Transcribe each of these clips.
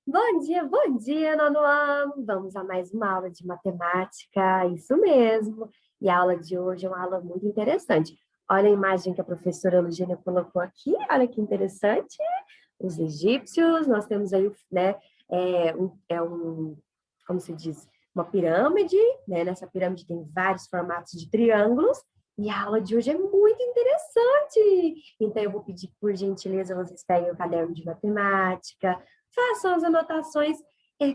Bom dia, nono ano! Vamos a mais uma aula de matemática, isso mesmo. E a aula de hoje é uma aula muito interessante. Olha a imagem que a professora Lugênia colocou aqui, olha que interessante. Os egípcios, nós temos aí, né, como se diz, uma pirâmide, né? Nessa pirâmide tem vários formatos de triângulos, e a aula de hoje é muito interessante. Então, eu vou pedir, por gentileza, vocês peguem o caderno de matemática, façam as anotações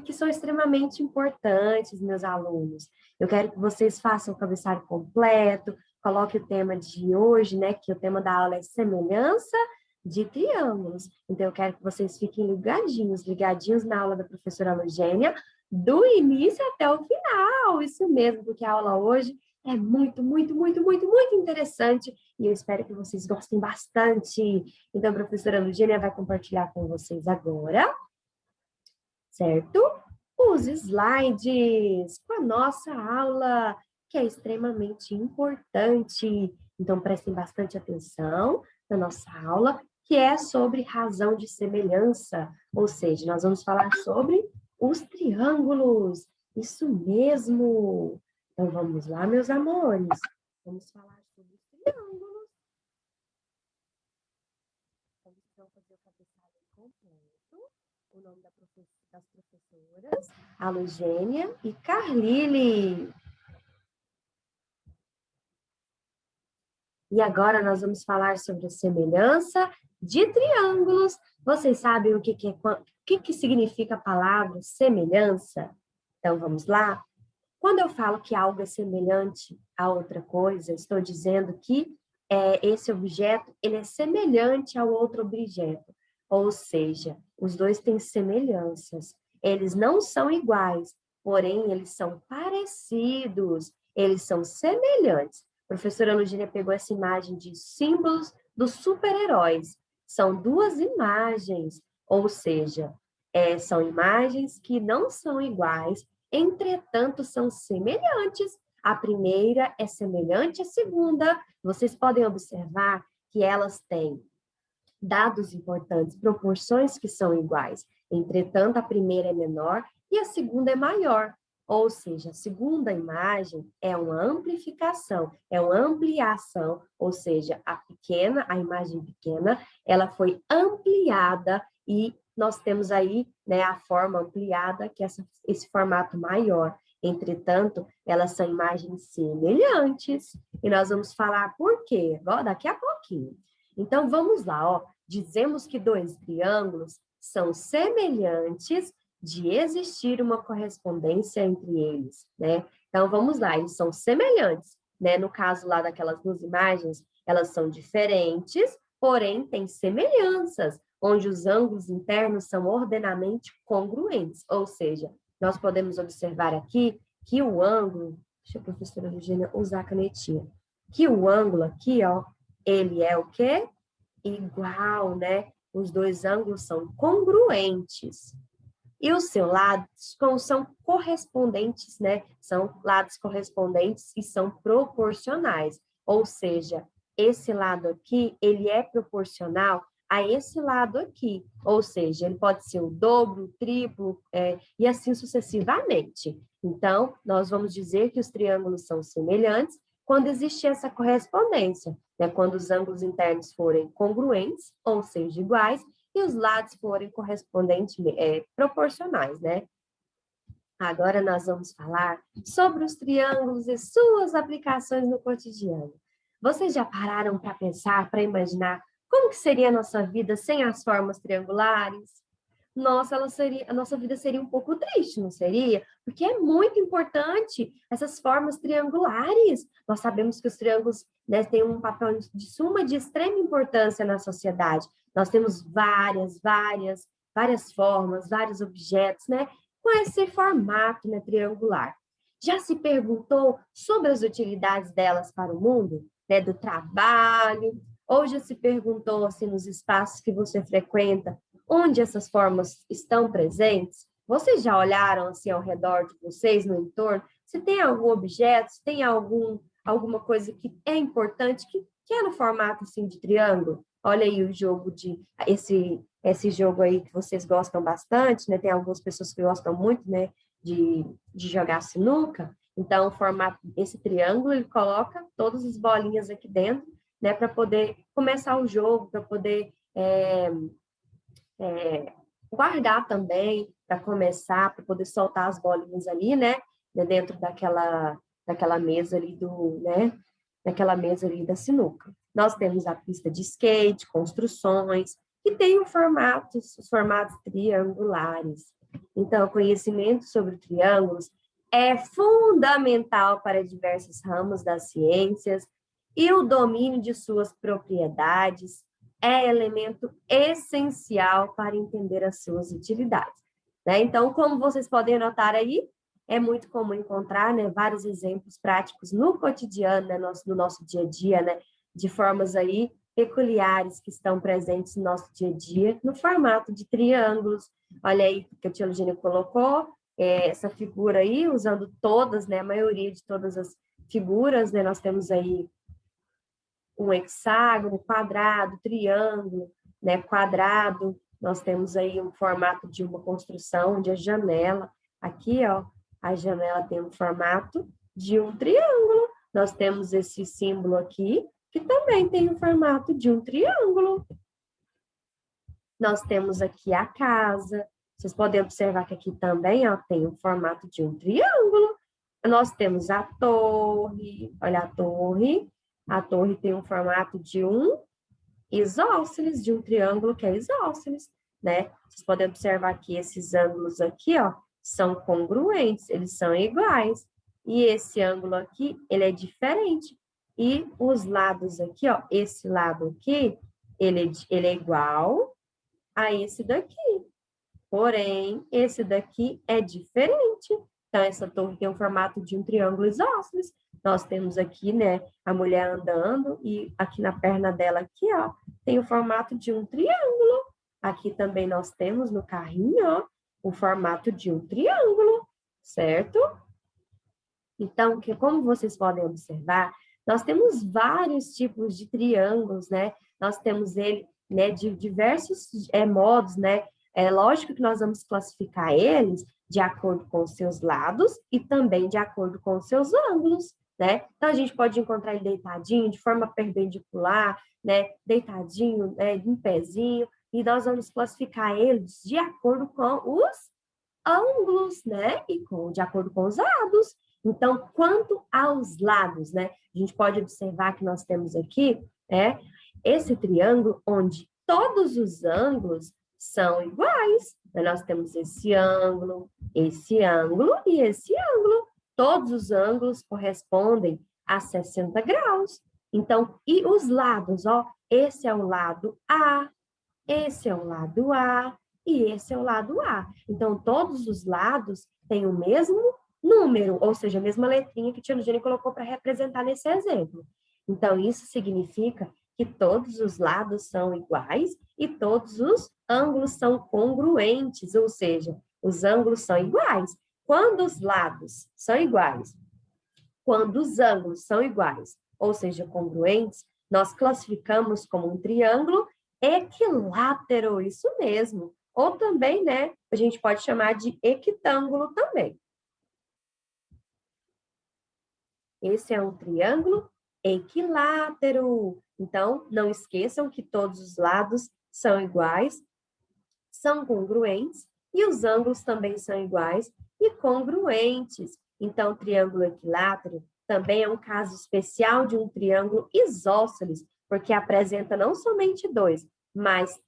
que são extremamente importantes, meus alunos. Eu quero que vocês façam o cabeçalho completo, coloque o tema de hoje, né, que o tema da aula é semelhança de triângulos. Então, eu quero que vocês fiquem ligadinhos na aula da professora Lugênia, do início até o final. Isso mesmo, porque a aula hoje é muito interessante e eu espero que vocês gostem bastante. Então, a professora Lugênia vai compartilhar com vocês agora, certo? Os slides com a nossa aula, que é extremamente importante. Então, prestem bastante atenção na nossa aula, que é sobre razão de semelhança, ou seja, nós vamos falar sobre os triângulos. Isso mesmo. Então, vamos lá, meus amores. Vamos falar sobre os triângulos. Vamos fazer o cabeçalho completo. O nome das professoras, a Lugênia e Carlile. E agora nós vamos falar sobre a semelhança de triângulos. Vocês sabem o que significa a palavra semelhança? Então, vamos lá? Quando eu falo que algo é semelhante a outra coisa, estou dizendo que esse objeto ele é semelhante ao outro objeto. Ou seja, os dois têm semelhanças. Eles não são iguais, porém, eles são parecidos. Eles são semelhantes. A professora Lugínia pegou essa imagem de símbolos dos super-heróis. São duas imagens, ou seja, são imagens que não são iguais, entretanto, são semelhantes. A primeira é semelhante à segunda. Vocês podem observar que elas têm dados importantes, proporções que são iguais. Entretanto, a primeira é menor e a segunda é maior. Ou seja, a segunda imagem é uma amplificação, é uma ampliação, ou seja, a imagem pequena, ela foi ampliada e nós temos aí, né, a forma ampliada, que é esse formato maior. Entretanto, elas são imagens semelhantes e nós vamos falar por quê, daqui a pouquinho. Então, vamos lá, ó. Dizemos que dois triângulos são semelhantes de existir uma correspondência entre eles, né? Então, vamos lá, eles são semelhantes, né? No caso lá daquelas duas imagens, elas são diferentes, porém têm semelhanças, onde os ângulos internos são ordenadamente congruentes, ou seja, nós podemos observar aqui que o ângulo, deixa a professora Virginia usar a canetinha, que o ângulo aqui, ó, ele é o quê? Igual, né? Os dois ângulos são congruentes. E os seus lados são correspondentes, né? São lados correspondentes e são proporcionais. Ou seja, esse lado aqui, ele é proporcional a esse lado aqui. Ou seja, ele pode ser o dobro, o triplo, e assim sucessivamente. Então, nós vamos dizer que os triângulos são semelhantes quando existe essa correspondência, né? Quando os ângulos internos forem congruentes, ou seja, iguais, e os lados forem correspondentes, proporcionais, né? Agora nós vamos falar sobre os triângulos e suas aplicações no cotidiano. Vocês já pararam para pensar, para imaginar como que seria a nossa vida sem as formas triangulares? Nossa, a nossa vida seria um pouco triste, não seria? Porque é muito importante essas formas triangulares. Nós sabemos que os triângulos, né, têm um papel de extrema importância na sociedade. Nós temos várias formas, vários objetos, né, com esse formato, né, triangular. Já se perguntou sobre as utilidades delas para o mundo, né, do trabalho? Ou já se perguntou, assim, nos espaços que você frequenta, onde essas formas estão presentes? Vocês já olharam assim ao redor de vocês, no entorno? Se tem algum objeto, se tem alguma coisa que é importante, que é no formato assim de triângulo? Olha aí o jogo de esse jogo aí que vocês gostam bastante, né? Tem algumas pessoas que gostam muito, né, de jogar sinuca. Então, o formato, esse triângulo, ele coloca todas as bolinhas aqui dentro, né, para poder começar o jogo, para poder guardar também, para começar, para poder soltar as bolinhas ali, né, dentro daquela mesa ali né, daquela mesa ali da sinuca. Nós temos a pista de skate, construções, que tem os formatos triangulares. Então, o conhecimento sobre triângulos é fundamental para diversos ramos das ciências e o domínio de suas propriedades é elemento essencial para entender as suas utilidades. Né? Então, como vocês podem notar aí, é muito comum encontrar, né, vários exemplos práticos no cotidiano, né, no nosso dia a dia, né, de formas aí peculiares que estão presentes no nosso dia a dia, no formato de triângulos. Olha aí que a tia Eugênia colocou, essa figura aí, usando todas, né, a maioria de todas as figuras, né, nós temos aí um hexágono, quadrado, triângulo, né, quadrado. Nós temos aí um formato de uma construção, onde a janela, aqui, ó, a janela tem um formato de um triângulo. Nós temos esse símbolo aqui, que também tem o formato de um triângulo. Nós temos aqui a casa. Vocês podem observar que aqui também, ó, tem o formato de um triângulo. Nós temos a torre, olha a torre. A torre tem um formato de um isósceles, de um triângulo que é isósceles, né? Vocês podem observar que esses ângulos aqui, ó, são congruentes, eles são iguais. E esse ângulo aqui, ele é diferente. E os lados aqui, ó, esse lado aqui, ele é igual a esse daqui. Porém, esse daqui é diferente. Então, essa torre tem o formato de um triângulo isósceles. Nós temos aqui, né, a mulher andando e aqui na perna dela aqui, ó, tem o formato de um triângulo. Aqui também nós temos no carrinho, ó, o formato de um triângulo, certo? Então, como vocês podem observar, nós temos vários tipos de triângulos, né? Nós temos ele, né, de diversos modos, né? É lógico que nós vamos classificar eles de acordo com os seus lados e também de acordo com os seus ângulos, né? Então, a gente pode encontrar ele deitadinho, de forma perpendicular, né? Deitadinho, né, em pezinho, e nós vamos classificar eles de acordo com os ângulos, né? E de acordo com os lados. Então, quanto aos lados, né? A gente pode observar que nós temos aqui, esse triângulo onde todos os ângulos são iguais. Nós temos esse ângulo e esse ângulo. Todos os ângulos correspondem a 60 graus. Então, e os lados, ó, esse é o lado A, esse é o lado A e esse é o lado A. Então, todos os lados têm o mesmo número, ou seja, a mesma letrinha que a tia Luciane colocou para representar nesse exemplo. Então, isso significa que todos os lados são iguais e todos os ângulos são congruentes, ou seja, os ângulos são iguais. Quando os lados são iguais, quando os ângulos são iguais, ou seja, congruentes, nós classificamos como um triângulo equilátero, isso mesmo. Ou também, né, a gente pode chamar de equitângulo também. Esse é um triângulo equilátero. Então, não esqueçam que todos os lados são iguais, são congruentes, e os ângulos também são iguais e congruentes. Então, o triângulo equilátero também é um caso especial de um triângulo isósceles, porque apresenta não somente dois, mas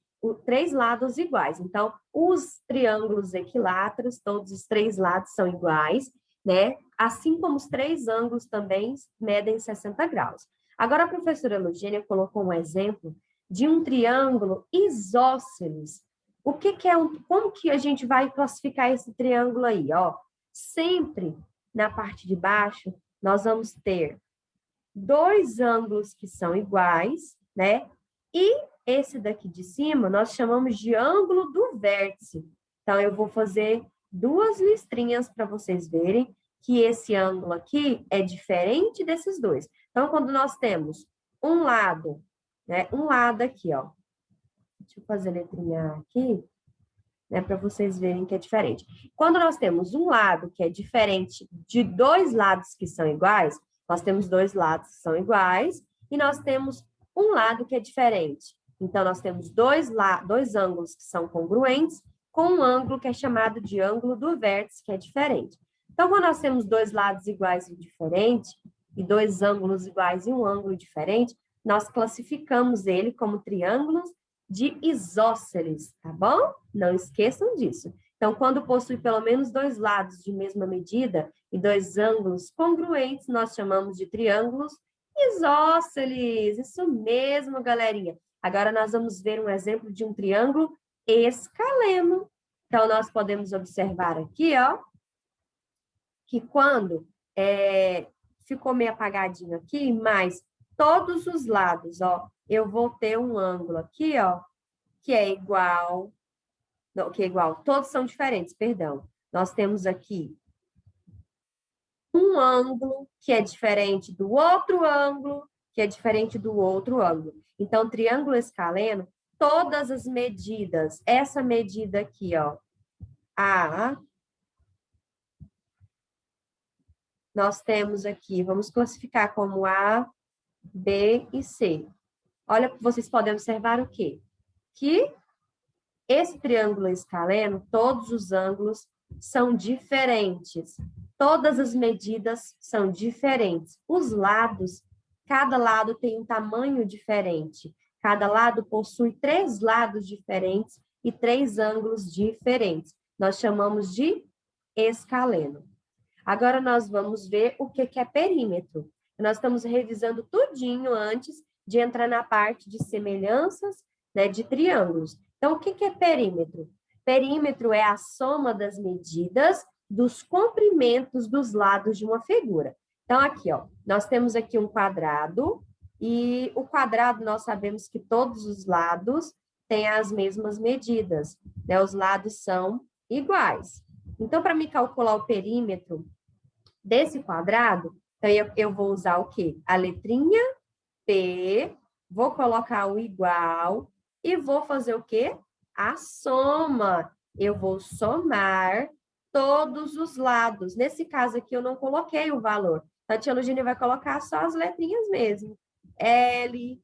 três lados iguais. Então, os triângulos equiláteros, todos os três lados são iguais, né? Assim como os três ângulos também medem 60 graus. Agora, a professora Lugênia colocou um exemplo de um triângulo isósceles. O que é como que a gente vai classificar esse triângulo aí, ó? Sempre na parte de baixo, nós vamos ter dois ângulos que são iguais, né? E esse daqui de cima, nós chamamos de ângulo do vértice. Então, eu vou fazer duas listrinhas para vocês verem que esse ângulo aqui é diferente desses dois. Então, quando nós temos um lado, né? Um lado aqui, ó, Deixa eu fazer letrinha A aqui, né, para vocês verem que é diferente. Quando nós temos um lado que é diferente de dois lados que são iguais, nós temos dois lados que são iguais e nós temos um lado que é diferente. Então, nós temos dois ângulos que são congruentes com um ângulo que é chamado de ângulo do vértice, que é diferente. Então, quando nós temos dois lados iguais e diferentes, e dois ângulos iguais e um ângulo diferente, nós classificamos ele como triângulos de isósceles, tá bom? Não esqueçam disso. Então, quando possui pelo menos dois lados de mesma medida e dois ângulos congruentes, nós chamamos de triângulos isósceles. Isso mesmo, galerinha. Agora nós vamos ver um exemplo de um triângulo escaleno. Então, nós podemos observar aqui, ó, que quando ficou meio apagadinho aqui, mas todos os lados, ó, eu vou ter um ângulo aqui, ó, que é igual, não, que é igual, todos são diferentes, perdão. Nós temos aqui um ângulo que é diferente do outro ângulo, que é diferente do outro ângulo. Então, triângulo escaleno, todas as medidas, essa medida aqui, ó, A, nós temos aqui, vamos classificar como A, B e C. Olha, vocês podem observar o quê? Que esse triângulo escaleno, todos os ângulos são diferentes. Todas as medidas são diferentes. Os lados, cada lado tem um tamanho diferente. Cada lado possui 3 lados diferentes e 3 ângulos diferentes. Nós chamamos de escaleno. Agora nós vamos ver o que é perímetro. Nós estamos revisando tudinho antes de entrar na parte de semelhanças, né, de triângulos. Então, o que é perímetro? Perímetro é a soma das medidas dos comprimentos dos lados de uma figura. Então, aqui, ó, nós temos aqui um quadrado, e o quadrado nós sabemos que todos os lados têm as mesmas medidas, né? Os lados são iguais. Então, para me calcular o perímetro desse quadrado, então eu vou usar o quê? A letrinha P, vou colocar o igual e vou fazer o quê? A soma. Eu vou somar todos os lados. Nesse caso aqui, eu não coloquei o valor. A tia Lugine vai colocar só as letrinhas mesmo. L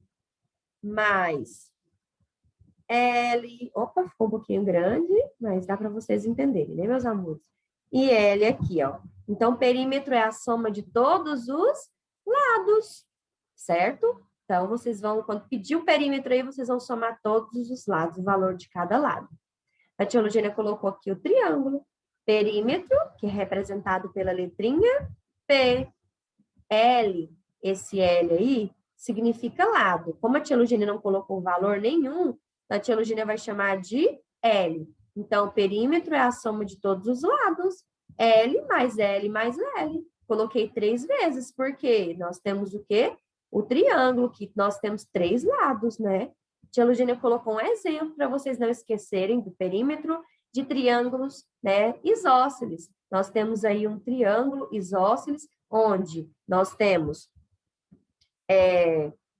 mais L. Opa, ficou um pouquinho grande, mas dá para vocês entenderem, né, meus amores? E L aqui, ó. Então, perímetro é a soma de todos os lados, certo? Então, vocês vão, quando pedir o perímetro aí, vocês vão somar todos os lados, o valor de cada lado. A tia Lugênia colocou aqui o triângulo. Perímetro, que é representado pela letrinha P. L, esse L aí, significa lado. Como a tia Lugênia não colocou valor nenhum, a tia Lugênia vai chamar de L. Então, o perímetro é a soma de todos os lados. L mais L mais L. Coloquei 3 vezes, porque nós temos o quê? O triângulo, que nós temos 3 lados, né? Tia Lugênia colocou um exemplo para vocês não esquecerem do perímetro de triângulos, né, isósceles. Nós temos aí um triângulo isósceles, onde nós temos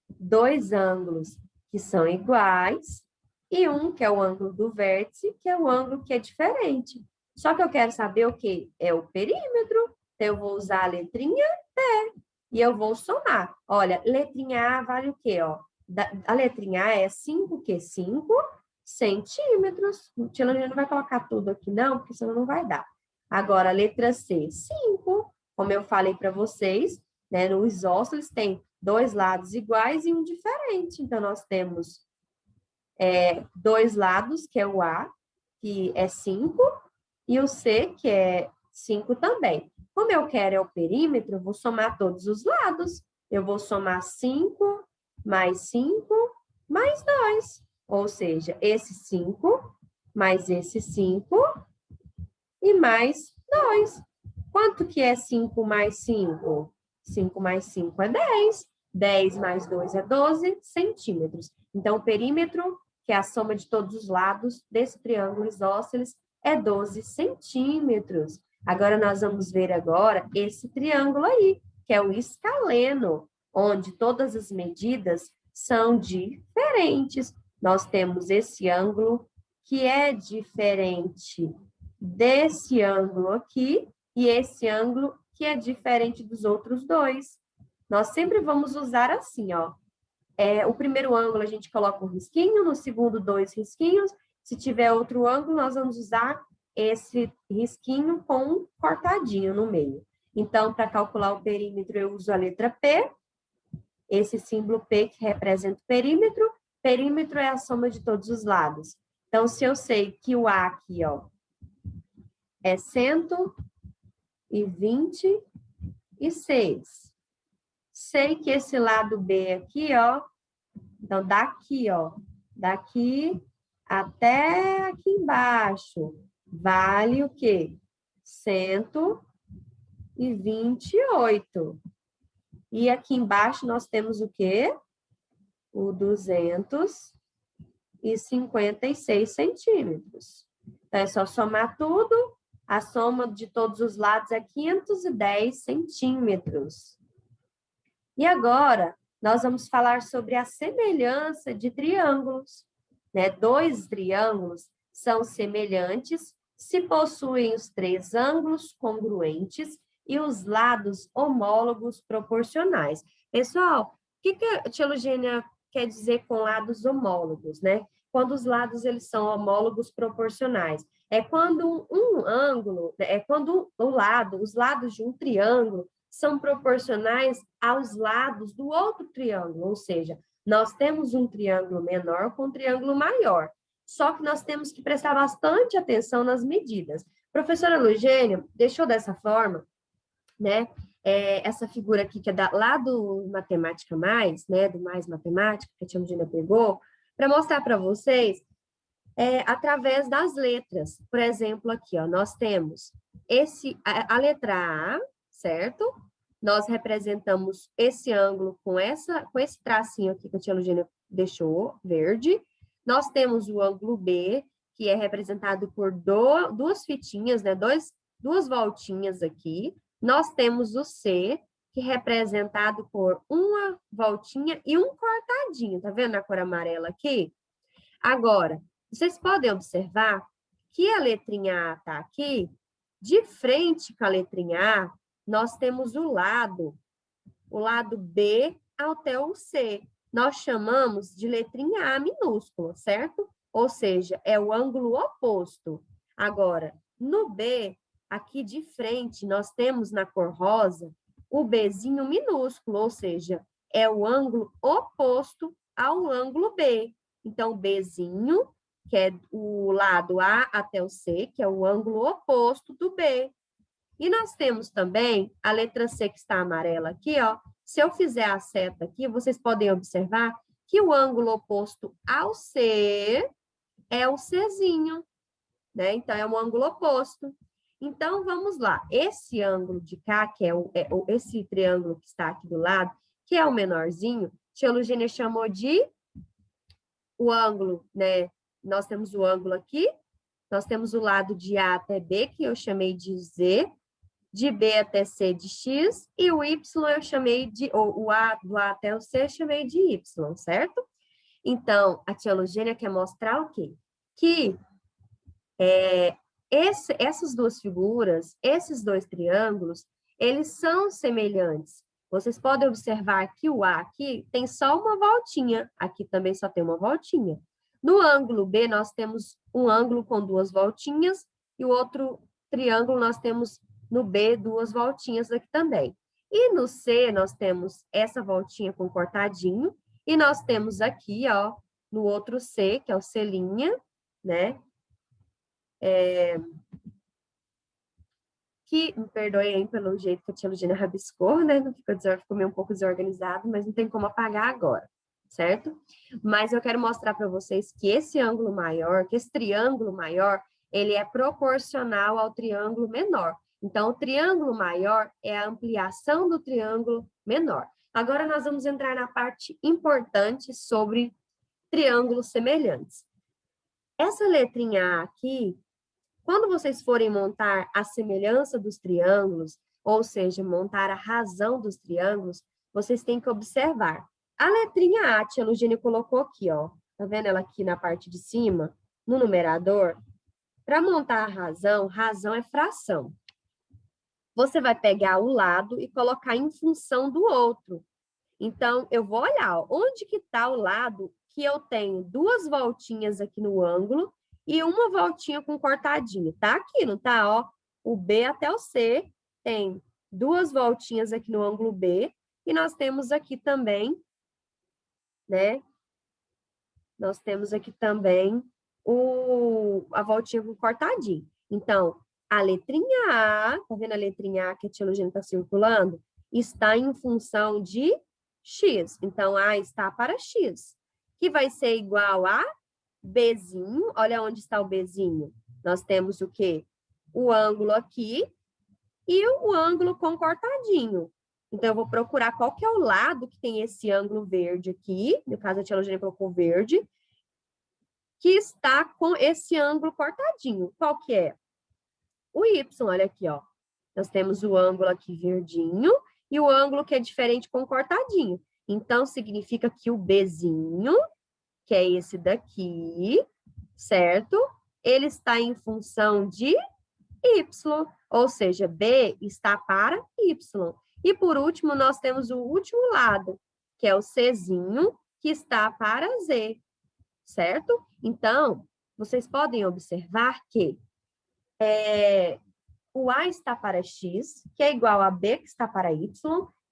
2 ângulos que são iguais e um que é o ângulo do vértice, que é o ângulo que é diferente. Só que eu quero saber o que é o perímetro, então eu vou usar a letrinha P e eu vou somar. Olha, letrinha A vale o quê, ó? A letrinha A é 5, que 5 centímetros. O tia Lorena não vai colocar tudo aqui não, porque senão não vai dar. Agora, a letra C, 5. Como eu falei para vocês, né, no isósceles tem 2 lados iguais e um diferente. Então, nós temos 2 lados, que é o A, que é 5, e o C, que é 5 também. Como eu quero é o perímetro, eu vou somar todos os lados. Eu vou somar 5 mais 5 mais 2. Ou seja, esse 5 mais esse 5 e mais 2. Quanto que é 5 mais 5? 5 mais 5 é 10. 10 mais 2 é 12 centímetros. Então, o perímetro, que é a soma de todos os lados desse triângulo isósceles, é 12 centímetros. Agora, nós vamos ver agora esse triângulo aí, que é o escaleno, onde todas as medidas são diferentes. nós temos esse ângulo que é diferente desse ângulo aqui e esse ângulo que é diferente dos outros dois. Nós sempre vamos usar assim, ó. O primeiro ângulo a gente coloca um risquinho, no segundo 2 risquinhos. Se tiver outro ângulo, nós vamos usar esse risquinho com um cortadinho no meio. Então, para calcular o perímetro, eu uso a letra P, esse símbolo P que representa o perímetro. Perímetro é a soma de todos os lados. Então, se eu sei que o A aqui, ó, é 126, sei que esse lado B aqui, ó, então daqui até aqui embaixo, vale o quê? 128. E aqui embaixo nós temos o quê? O 256 centímetros. Então, é só somar tudo. A soma de todos os lados é 510 centímetros. E agora, nós vamos falar sobre a semelhança de triângulos. Né? 2 triângulos são semelhantes se possuem os 3 ângulos congruentes e os lados homólogos proporcionais. Pessoal, o que a tia Lugênia quer dizer com lados homólogos, né? Quando os lados eles são homólogos proporcionais. É quando um ângulo, é quando os lados de um triângulo são proporcionais aos lados do outro triângulo, ou seja, nós temos um triângulo menor com um triângulo maior, só que nós temos que prestar bastante atenção nas medidas. Professora Lugênia deixou dessa forma, né, essa figura aqui, que é lá do Matemática Mais, né, do Mais Matemática, que a tia Lugênia pegou, para mostrar para vocês através das letras. Por exemplo, aqui, ó, nós temos a letra A, certo? Nós representamos esse ângulo com esse tracinho aqui que a tia Lugênia deixou, verde. Nós temos o ângulo B, que é representado por duas fitinhas, né? Duas voltinhas aqui. Nós temos o C, que é representado por uma voltinha e um cortadinho. Tá vendo a cor amarela aqui? Agora, vocês podem observar que a letrinha A está aqui, de frente com a letrinha A, nós temos o lado B até o C. Nós chamamos de letrinha A minúscula, certo? Ou seja, é o ângulo oposto. Agora, no B, aqui de frente, nós temos na cor rosa o Bzinho minúsculo, ou seja, é o ângulo oposto ao ângulo B. Então, o Bzinho, que é o lado A até o C, que é o ângulo oposto do B. E nós temos também a letra C, que está amarela aqui, ó. Se eu fizer a seta aqui, vocês podem observar que o ângulo oposto ao C é o Czinho, né? Então, é um ângulo oposto. Então, vamos lá. Esse ângulo de cá, que esse triângulo que está aqui do lado, que é o menorzinho, tia Lugênia chamou de o ângulo, né? Nós temos o ângulo aqui, nós temos o lado de A até B, que eu chamei de Z, de B até C de X, e o Y eu chamei o A do A até o C eu chamei de Y, certo? Então, a tia Lugênia quer mostrar o quê? Que essas duas figuras, esses dois triângulos, eles são semelhantes. Vocês podem observar que o A aqui tem só uma voltinha, aqui também só tem uma voltinha. No ângulo B, nós temos um ângulo com duas voltinhas, e o outro triângulo nós temos no B duas voltinhas aqui também. E no C, nós temos essa voltinha com cortadinho, e nós temos aqui, ó, no outro C, que é o C', né? Que, me perdoem pelo jeito que a tia Lugênia rabiscou, né? Não ficou meio um pouco desorganizado, mas não tem como apagar agora, certo? Mas eu quero mostrar para vocês que esse ângulo maior, que esse triângulo maior, ele é proporcional ao triângulo menor. Então, o triângulo maior é a ampliação do triângulo menor. Agora, nós vamos entrar na parte importante sobre triângulos semelhantes. Essa letrinha A aqui, quando vocês forem montar a semelhança dos triângulos, ou seja, montar a razão dos triângulos, vocês têm que observar. A letrinha A, a tia Lugênia colocou aqui, ó. Tá vendo ela aqui na parte de cima, no numerador? Para montar a razão, razão é fração. Você vai pegar o lado e colocar em função do outro. Então, eu vou olhar, ó, onde que está o lado que eu tenho 2 voltinhas aqui no ângulo e uma voltinha com cortadinho. Tá aqui, não tá? Ó, o B até o C tem 2 voltinhas aqui no ângulo B e nós temos aqui também, né? Nós temos aqui também a voltinha com cortadinho. Então, a letrinha A, tá vendo a letrinha A que a tia Lugênia está circulando? Está em função de X. Então, A está para X, que vai ser igual a Bzinho. Olha onde está o Bzinho. Nós temos o quê? O ângulo aqui e o ângulo com cortadinho. Então, eu vou procurar qual que é o lado que tem esse ângulo verde aqui. No caso, a tia Lugênia colocou verde, que está com esse ângulo cortadinho. Qual que é? O Y, olha aqui, ó. Nós temos o ângulo aqui verdinho e o ângulo que é diferente com cortadinho. Então, significa que o Bzinho, que é esse daqui, certo? Ele está em função de Y, ou seja, B está para Y. E, por último, nós temos o último lado, que é o Czinho, que está para Z, certo? Então, vocês podem observar que o A está para X, que é igual a B, que está para Y,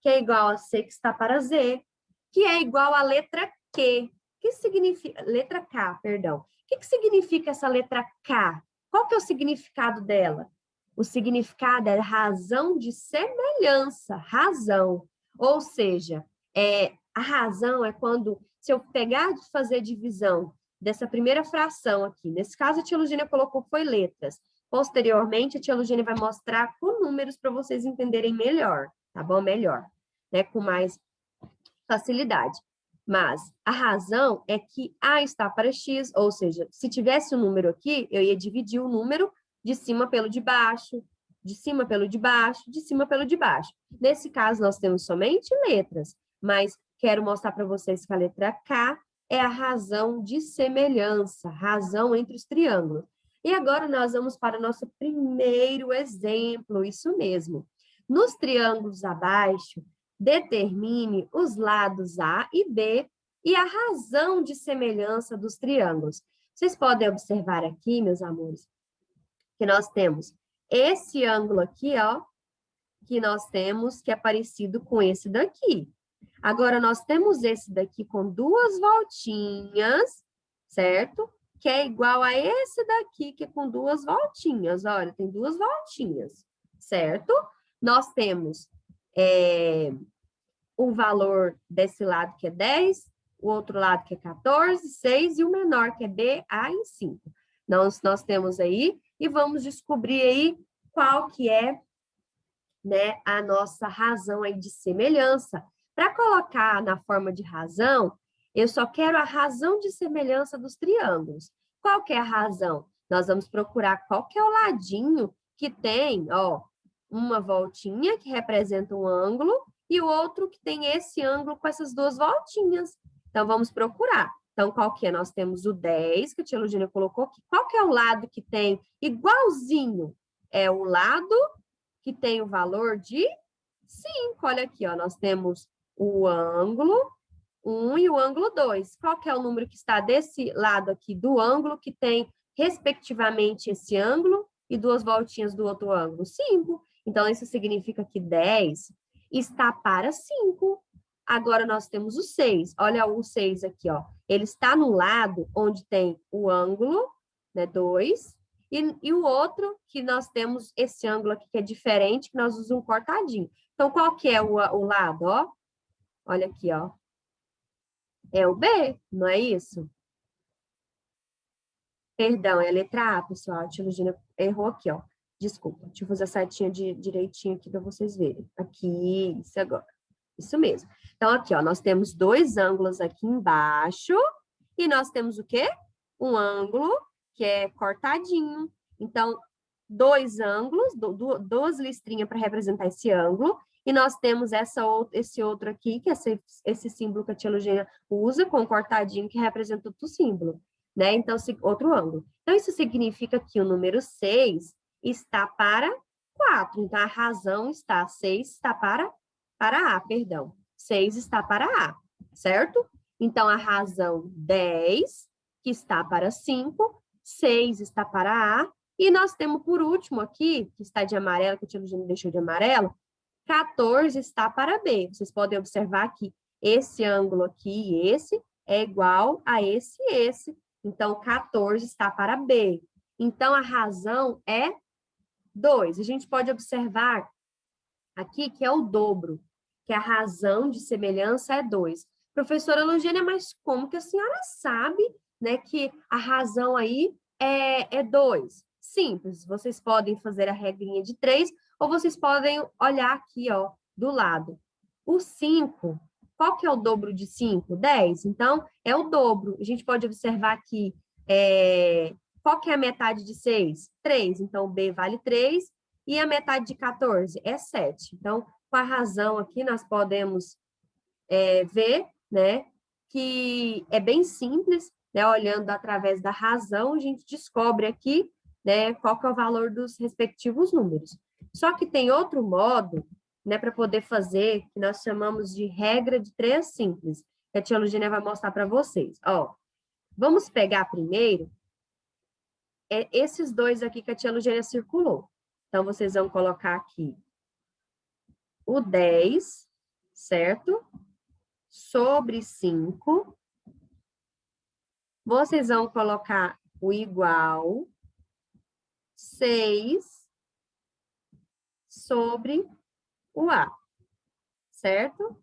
que é igual a C, que está para Z, que é igual à letra Q. Que significa... Letra K, perdão. O que significa essa letra K? Qual que é o significado dela? O significado é razão de semelhança, razão. Ou seja, a razão é quando, se eu pegar de fazer divisão dessa primeira fração aqui, nesse caso a tia Lugênia colocou foi letras. Posteriormente, a tia Lugênia vai mostrar com números para vocês entenderem melhor, tá bom? Melhor, né? Com mais facilidade. Mas a razão é que A está para X, ou seja, se tivesse um número aqui, eu ia dividir o número de cima pelo de baixo, de cima pelo de baixo, de cima pelo de baixo. Nesse caso, nós temos somente letras, mas quero mostrar para vocês que a letra K é a razão de semelhança, razão entre os triângulos. E agora nós vamos para o nosso primeiro exemplo, isso mesmo. Nos triângulos abaixo, determine os lados A e B e a razão de semelhança dos triângulos. Vocês podem observar aqui, meus amores, que nós temos esse ângulo aqui, ó, que nós temos que é parecido com esse daqui. Agora, nós temos esse daqui com 2 voltinhas, certo? Que é igual a esse daqui, que é com 2 voltinhas. Olha, tem 2 voltinhas, certo? Nós temos o valor desse lado, que é 10, o outro lado, que é 14, 6, e o menor, que é B, A em 5. Nós temos aí, e vamos descobrir aí qual que é, né, a nossa razão aí de semelhança. Para colocar na forma de razão, eu só quero a razão de semelhança dos triângulos. Qual que é a razão? Nós vamos procurar qual que é o ladinho que tem, ó, uma voltinha que representa um ângulo e o outro que tem esse ângulo com essas 2 voltinhas. Então, vamos procurar. Então, qual que é? Nós temos o 10, que a tia Lugênia colocou aqui. Qual que é o lado que tem igualzinho? É o lado que tem o valor de 5. Olha aqui, ó, nós temos o ângulo 1 e o ângulo 2. Qual que é o número que está desse lado aqui do ângulo que tem, respectivamente, esse ângulo e 2 voltinhas do outro ângulo? 5. Então, isso significa que 10 está para 5. Agora, nós temos o 6. Olha o 6 aqui, ó. Ele está no lado onde tem o ângulo, né, 2, e o outro que nós temos esse ângulo aqui que é diferente, que nós usamos um cortadinho. Então, qual que é o lado, ó? Olha aqui, ó. É o B, não é isso? Perdão, é a letra A, pessoal. A tia Lugênia errou aqui, ó. Desculpa, deixa eu fazer a setinha direitinho aqui para vocês verem. Aqui, isso agora. Isso mesmo. Então, aqui, ó, nós temos 2 ângulos aqui embaixo e nós temos o quê? Um ângulo que é cortadinho. Então, 2 ângulos, 2 listrinhas para representar esse ângulo e nós temos esse outro aqui, que é esse símbolo que a tia Lugênia usa, com um cortadinho, que representa outro símbolo, né? Então, outro ângulo. Então, isso significa que o número 6 está para 4. Então, a razão está, 6 está para A, perdão. 6 está para A, certo? Então, a razão 10, que está para 5, 6 está para A, e nós temos por último aqui, que está de amarelo, que o tio Lugênio deixou de amarelo, 14 está para B. Vocês podem observar que esse ângulo aqui e esse é igual a esse e esse. Então, 14 está para B. Então, a razão é 2. A gente pode observar aqui que é o dobro, que a razão de semelhança é 2. Professora Lugênia, mas como que a senhora sabe, né, que a razão aí é 2? Simples, vocês podem fazer a regrinha de 3, ou vocês podem olhar aqui, ó, do lado. O 5, qual que é o dobro de 5? 10. Então, é o dobro. A gente pode observar aqui, qual que é a metade de 6? 3. Então, B vale 3. E a metade de 14 é 7. Então, com a razão aqui, nós podemos ver, né, que é bem simples, né, olhando através da razão, a gente descobre aqui, né, qual que é o valor dos respectivos números. Só que tem outro modo, né, para poder fazer, que nós chamamos de regra de 3 simples, que a tia Lugênia vai mostrar para vocês. Ó, vamos pegar primeiro esses dois aqui que a tia Lugênia circulou. Então, vocês vão colocar aqui o 10, certo? Sobre 5. Vocês vão colocar o igual 6 sobre o A, certo?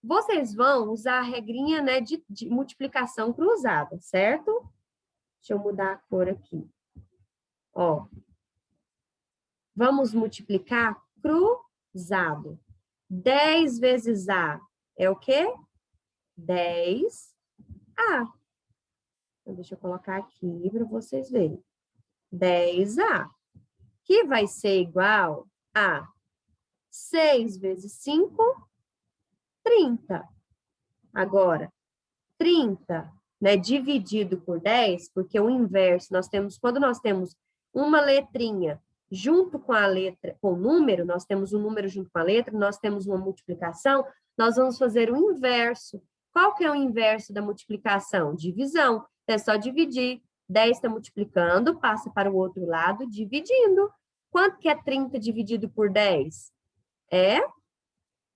Vocês vão usar a regrinha, né, de multiplicação cruzada, certo? Deixa eu mudar a cor aqui. Ó, vamos multiplicar cruzado. 10 vezes A é o quê? 10A. Então, deixa eu colocar aqui para vocês verem. 10A, que vai ser igual a 6 vezes 5, 30. Agora, 30, né, dividido por 10, porque o inverso, quando nós temos uma letrinha junto com a letra, com o número, nós temos um número junto com a letra, nós temos uma multiplicação, nós vamos fazer o inverso. Qual que é o inverso da multiplicação? Divisão. É só dividir. 10 está multiplicando, passa para o outro lado, dividindo. Quanto que é 30 dividido por 10? É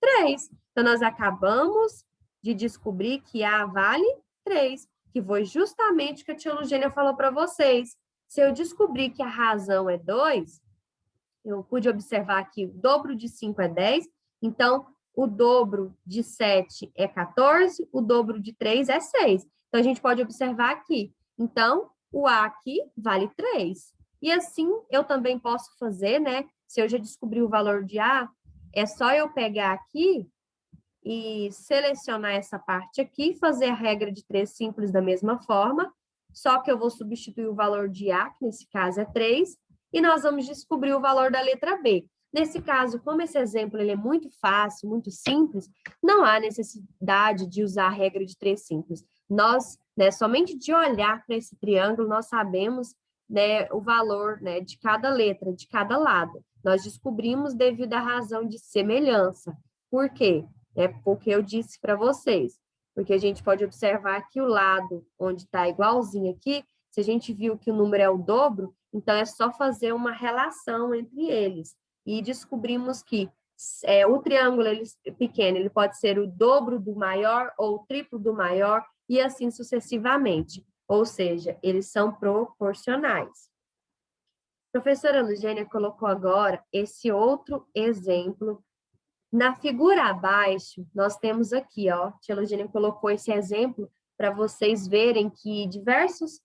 3. Então, nós acabamos de descobrir que A vale 3, que foi justamente o que a tia Lugênia falou para vocês. Se eu descobrir que a razão é 2, eu pude observar que o dobro de 5 é 10, então o dobro de 7 é 14, o dobro de 3 é 6. Então, a gente pode observar aqui. Então, o A aqui vale 3. E assim, eu também posso fazer, né? Se eu já descobri o valor de A, é só eu pegar aqui e selecionar essa parte aqui, fazer a regra de 3 simples da mesma forma, só que eu vou substituir o valor de A, que nesse caso é 3, e nós vamos descobrir o valor da letra B. Nesse caso, como esse exemplo ele é muito fácil, muito simples, não há necessidade de usar a regra de 3 simples. Nós, né, somente de olhar para esse triângulo, nós sabemos, né, o valor, né, de cada letra, de cada lado. Nós descobrimos devido à razão de semelhança. Por quê? É porque eu disse para vocês. Porque a gente pode observar que o lado onde está igualzinho aqui, se a gente viu que o número é o dobro, então é só fazer uma relação entre eles. E descobrimos que o triângulo pequeno ele pode ser o dobro do maior ou o triplo do maior, e assim sucessivamente. Ou seja, eles são proporcionais. A professora Lugênia colocou agora esse outro exemplo. Na figura abaixo, nós temos aqui, ó, a tia Lugênia colocou esse exemplo para vocês verem que diversos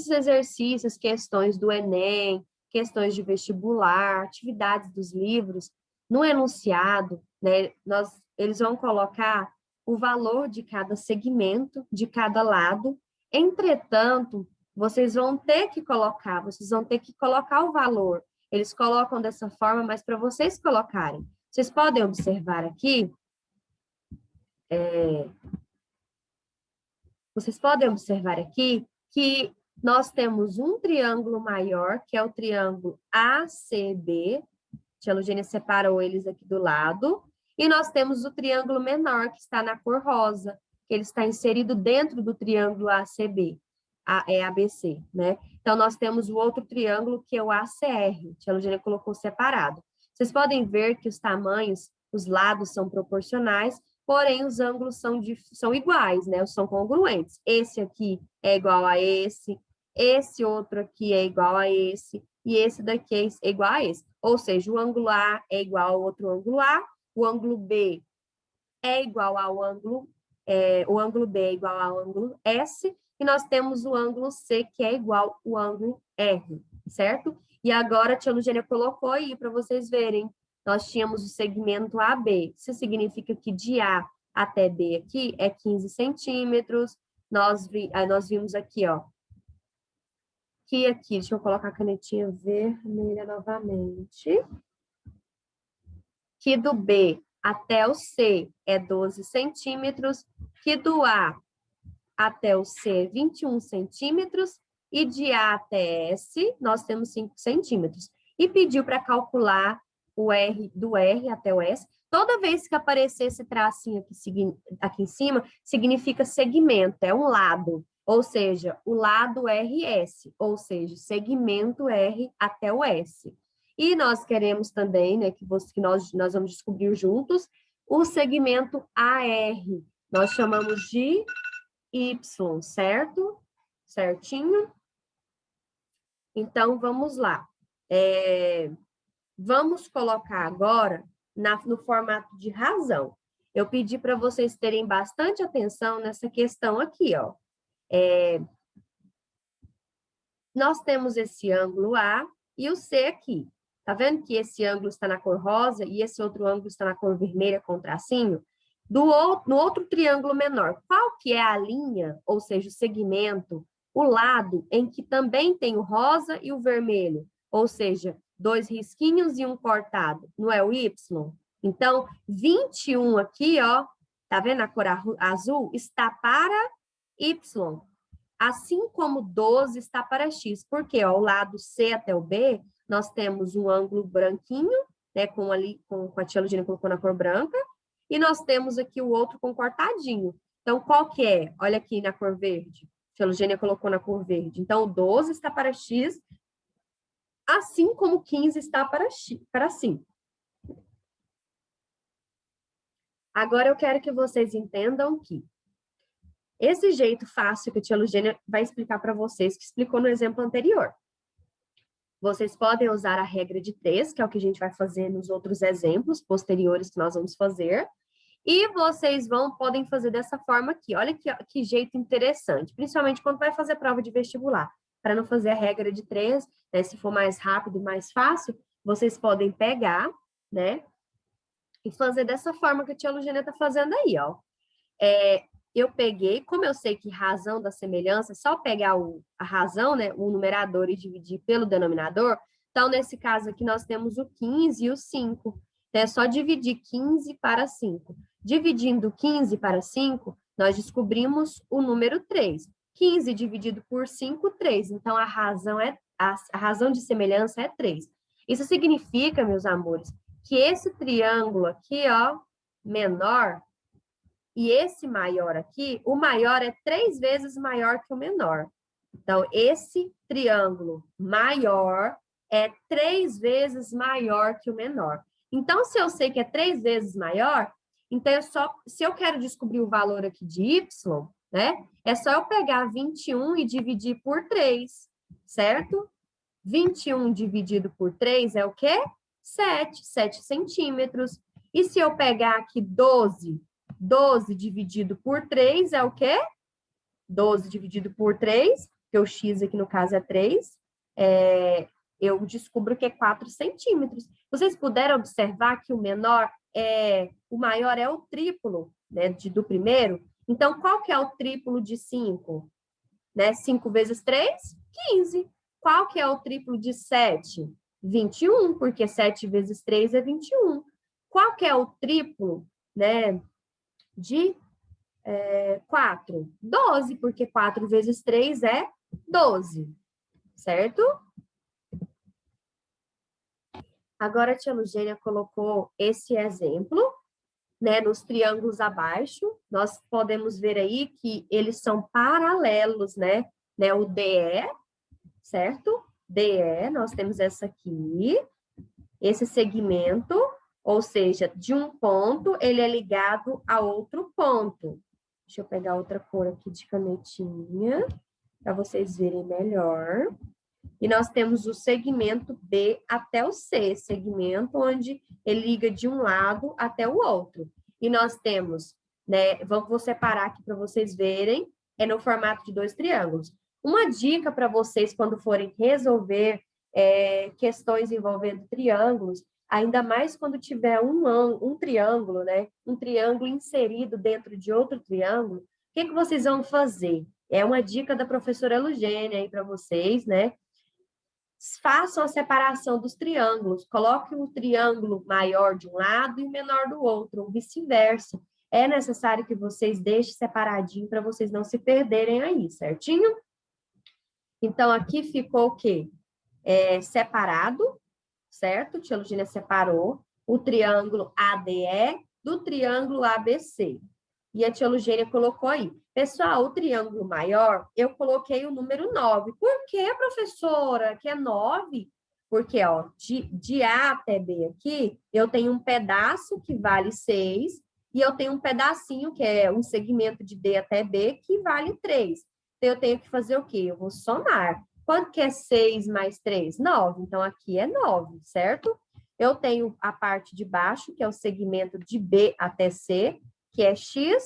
exercícios, questões do Enem, questões de vestibular, atividades dos livros, no enunciado, né, eles vão colocar o valor de cada segmento, de cada lado. Entretanto, vocês vão ter que colocar o valor. Eles colocam dessa forma, mas para vocês colocarem. Vocês podem observar aqui, que nós temos um triângulo maior, que é o triângulo ACB. Tia Lugênia separou eles aqui do lado. E nós temos o triângulo menor, que está na cor rosa, que ele está inserido dentro do triângulo ACB, ABC, né? Então, nós temos o outro triângulo, que é o ACR. Tia Lugênia colocou separado. Vocês podem ver que os tamanhos, os lados são proporcionais, porém, os ângulos são iguais, né? São congruentes. Esse aqui é igual a esse outro aqui é igual a esse, e esse daqui é igual a esse. Ou seja, o ângulo A é igual ao outro ângulo A, o ângulo B é igual ao ângulo, o ângulo B é igual ao ângulo S, e nós temos o ângulo C, que é igual ao ângulo R, certo? E agora a tia Lugênia colocou aí para vocês verem. Nós tínhamos o segmento AB. Isso significa que de A até B aqui é 15 centímetros. Nós vimos aqui, ó. Que aqui, deixa eu colocar a canetinha vermelha novamente. Que do B até o C é 12 centímetros. Que do A até o C é 21 centímetros. E de A até S, nós temos 5 centímetros. E pediu para calcular o R do R até o S. Toda vez que aparecer esse tracinho aqui em cima, significa segmento, é um lado. Ou seja, o lado RS, ou seja, segmento R até o S. E nós queremos também, né, que nós vamos descobrir juntos, o segmento AR. Nós chamamos de Y, certo? Certinho? Então, vamos lá. Vamos colocar agora no formato de razão. Eu pedi para vocês terem bastante atenção nessa questão aqui, ó. Nós temos esse ângulo A e o C aqui. Tá vendo que esse ângulo está na cor rosa e esse outro ângulo está na cor vermelha com tracinho? No outro triângulo menor, qual que é a linha, ou seja, o segmento, o lado em que também tem o rosa e o vermelho? Ou seja, 2 risquinhos e um cortado. Não é o Y? Então, 21 aqui, ó, tá vendo a cor azul? Está para Y. Assim como 12 está para X. Porque ó, o lado C até o B, nós temos um ângulo branquinho, né, com a tia Lugênia colocou na cor branca, e nós temos aqui o outro com cortadinho. Então, qual que é? Olha aqui na cor verde. A tia Lugênia colocou na cor verde. Então, o 12 está para X, assim como o 15 está para 5. Agora, eu quero que vocês entendam que esse jeito fácil que a tia Lugênia vai explicar para vocês, que explicou no exemplo anterior. Vocês podem usar a regra de 3, que é o que a gente vai fazer nos outros exemplos posteriores que nós vamos fazer. E vocês podem fazer dessa forma aqui. Olha que jeito interessante, principalmente quando vai fazer prova de vestibular. Para não fazer a regra de 3, né, se for mais rápido, mais fácil, vocês podem pegar, né, e fazer dessa forma que a tia Lugênia está fazendo aí, ó. Eu peguei, como eu sei que razão da semelhança, é só pegar a razão, né, o numerador e dividir pelo denominador. Então, nesse caso aqui, nós temos o 15 e o 5. Então, é só dividir 15 para 5. Dividindo 15 para 5, nós descobrimos o número 3. 15 dividido por 5, 3. Então, a razão de semelhança é 3. Isso significa, meus amores, que esse triângulo aqui, ó, menor, e esse maior aqui, o maior é 3 vezes maior que o menor. Então, esse triângulo maior é 3 vezes maior que o menor. Então, se eu sei que é 3 vezes maior, então se eu quero descobrir o valor aqui de y, né? É só eu pegar 21 e dividir por 3, certo? 21 dividido por 3 é o quê? 7 centímetros. E se eu pegar aqui 12 dividido por 3 é o quê? 12 dividido por 3, que o x aqui no caso é 3, eu descubro que é 4 centímetros. Vocês puderam observar que o maior é o triplo, né, do primeiro? Então, qual que é o triplo de 5? Né? 5 vezes 3, 15. Qual que é o triplo de 7? 21, porque 7 vezes 3 é 21. Qual que é o triplo, né, de 4? 12, porque 4 vezes 3 é 12, certo? Agora a tia Lugênia colocou esse exemplo, né, nos triângulos abaixo. Nós podemos ver aí que eles são paralelos, né? O DE, certo? DE, nós temos essa aqui, esse segmento, ou seja, de um ponto, ele é ligado a outro ponto. Deixa eu pegar outra cor aqui de canetinha, para vocês verem melhor. E nós temos o segmento B até o C, segmento onde ele liga de um lado até o outro. E nós temos, né, vou separar aqui para vocês verem, é no formato de 2 triângulos. Uma dica para vocês quando forem resolver questões envolvendo triângulos, ainda mais quando tiver um triângulo, né, um triângulo inserido dentro de outro triângulo, o que vocês vão fazer? É uma dica da professora Lugênia aí para vocês, né? Façam a separação dos triângulos. Coloque um triângulo maior de um lado e o menor do outro, ou vice-versa. É necessário que vocês deixem separadinho para vocês não se perderem aí, certinho? Então, aqui ficou o quê? Separado, certo? Tia Lugênia separou o triângulo ADE do triângulo ABC. E a tia Lugênia colocou aí. Pessoal, o triângulo maior, eu coloquei o número 9. Por que, professora, que é 9? Porque, ó, de A até B aqui, eu tenho um pedaço que vale 6, e eu tenho um pedacinho, que é um segmento de D até B, que vale 3. Então, eu tenho que fazer o quê? Eu vou somar. Quanto que é 6 mais 3? 9. Então, aqui é 9, certo? Eu tenho a parte de baixo, que é o segmento de B até C, que é X,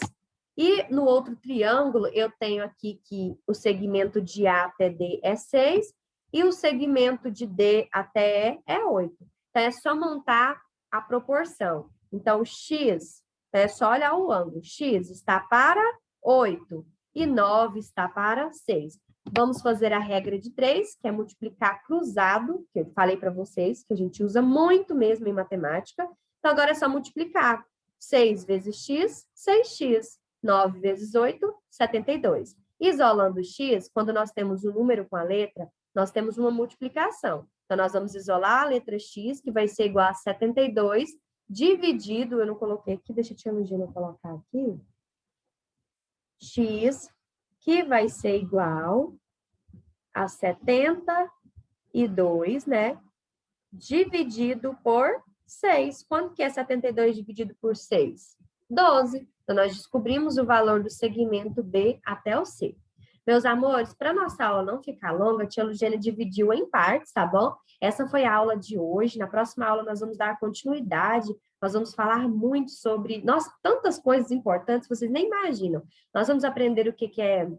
e no outro triângulo eu tenho aqui que o segmento de A até D é 6, e o segmento de D até E é 8. Então, é só montar a proporção. Então, X, é só olhar o ângulo. X está para 8 e 9 está para 6. Vamos fazer a regra de 3, que é multiplicar cruzado, que eu falei para vocês, que a gente usa muito mesmo em matemática. Então, agora é só multiplicar. 6 vezes x, 6x. 9 vezes 8, 72. Isolando x, quando nós temos um número com a letra, nós temos uma multiplicação. Então, nós vamos isolar a letra x, que vai ser igual a 72, dividido, eu não coloquei aqui, deixa a tia Lugênia colocar aqui, x, que vai ser igual a 72, né? Dividido por 6. Quanto que é 72 dividido por 6? 12. Então, nós descobrimos o valor do segmento B até o C. Meus amores, para nossa aula não ficar longa, a tia Lugênia dividiu em partes, tá bom? Essa foi a aula de hoje. Na próxima aula, nós vamos dar continuidade. Nós vamos falar muito sobre, nossa, tantas coisas importantes, vocês nem imaginam. Nós vamos aprender o que é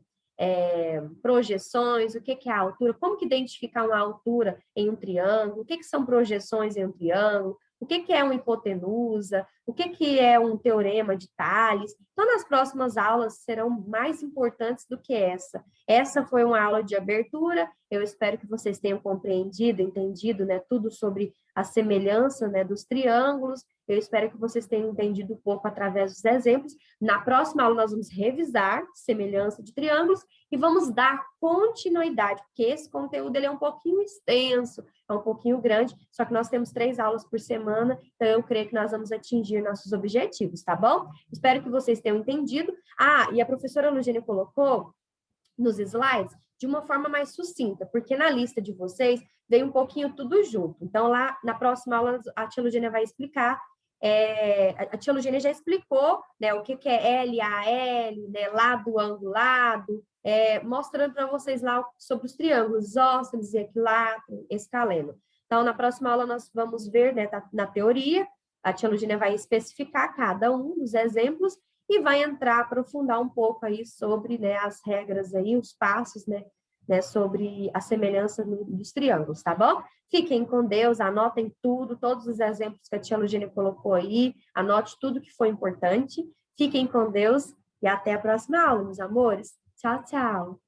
projeções, o que é a altura, como que identificar uma altura em um triângulo, o que são projeções em um triângulo, o que é uma hipotenusa, o que é um teorema de Tales. Então, nas próximas aulas serão mais importantes do que essa. Essa foi uma aula de abertura, eu espero que vocês tenham compreendido, entendido, né, tudo sobre a semelhança, né, dos triângulos. Eu espero que vocês tenham entendido um pouco através dos exemplos. Na próxima aula, nós vamos revisar semelhança de triângulos e vamos dar continuidade, porque esse conteúdo ele é um pouquinho extenso, é um pouquinho grande, só que nós temos 3 aulas por semana, então eu creio que nós vamos atingir nossos objetivos, tá bom? Espero que vocês tenham entendido. Ah, e a professora Lugênia colocou nos slides de uma forma mais sucinta, porque na lista de vocês veio um pouquinho tudo junto. Então, lá na próxima aula, a tia Lugênia vai explicar. A tia Lugênia já explicou, né, o que é LAL, né, lado angulado, mostrando para vocês lá sobre os triângulos, isósceles, equilátero, escaleno. Então, na próxima aula, nós vamos ver, né, na teoria, a tia Lugênia vai especificar cada um dos exemplos e vai entrar, aprofundar um pouco aí sobre, né, as regras aí, os passos, né, sobre a semelhança dos triângulos, tá bom? Fiquem com Deus, anotem tudo, todos os exemplos que a tia Lugênia colocou aí, anote tudo que foi importante. Fiquem com Deus e até a próxima aula, meus amores. Tchau, tchau.